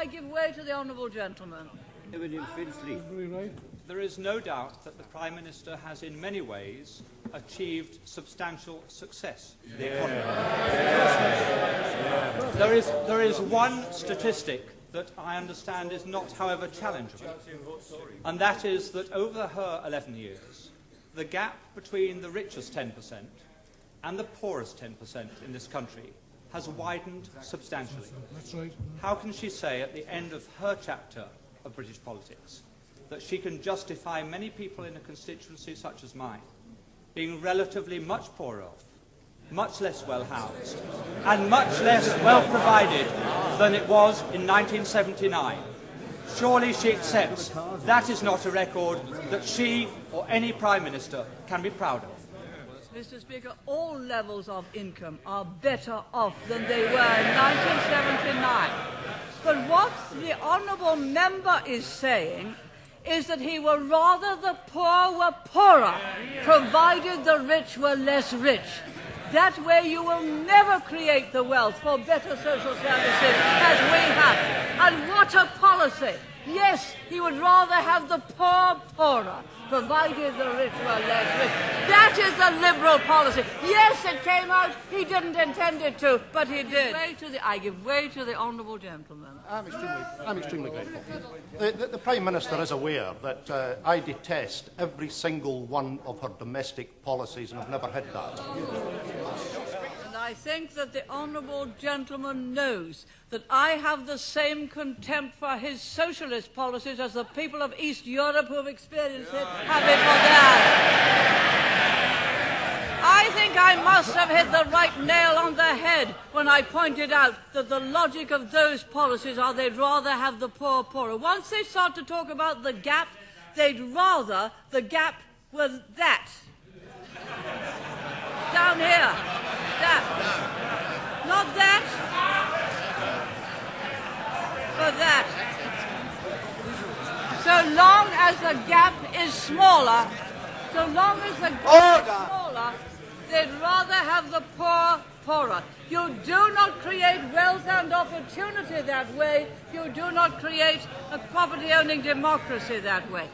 I give way to the honourable gentleman. There is no doubt that the Prime Minister has in many ways achieved substantial success in the economy. There is one statistic that I understand is not, however, challengeable, and that is that over her 11 years, the gap between the richest 10% and the poorest 10% in this country has widened substantially. That's right. How can she say at the end of her chapter of British politics that she can justify many people in a constituency such as mine being relatively much poorer off, much less well housed, and much less well provided than it was in 1979? Surely she accepts that is not a record that she or any Prime Minister can be proud of. Mr. Speaker, all levels of income are better off than they were in 1979. But what the honourable member is saying is that he would rather the poor were poorer, provided the rich were less rich. That way you will never create the wealth for better social services as we have. And what a policy! Yes, he would rather have the poor poorer, provided the rich were less rich. That is the Liberal policy. Yes, it came out. He didn't intend it to, but he did. I give way to the honourable gentleman. I'm extremely grateful. The Prime Minister is aware that I detest every single one of her domestic policies and have never hid that. And I think that the honourable gentleman knows that I have the same contempt for his socialist policies as the people of East Europe who have experienced it have it for theirs. I think I must have hit the right nail on the head when I pointed out that the logic of those policies are they'd rather have the poor poorer. Once they start to talk about the gap, they'd rather the gap was that. Down here. That. Not that. But that. So long as the gap is smaller, they'd rather have the poor poorer. You do not create wealth and opportunity that way. You do not create a property-owning democracy that way.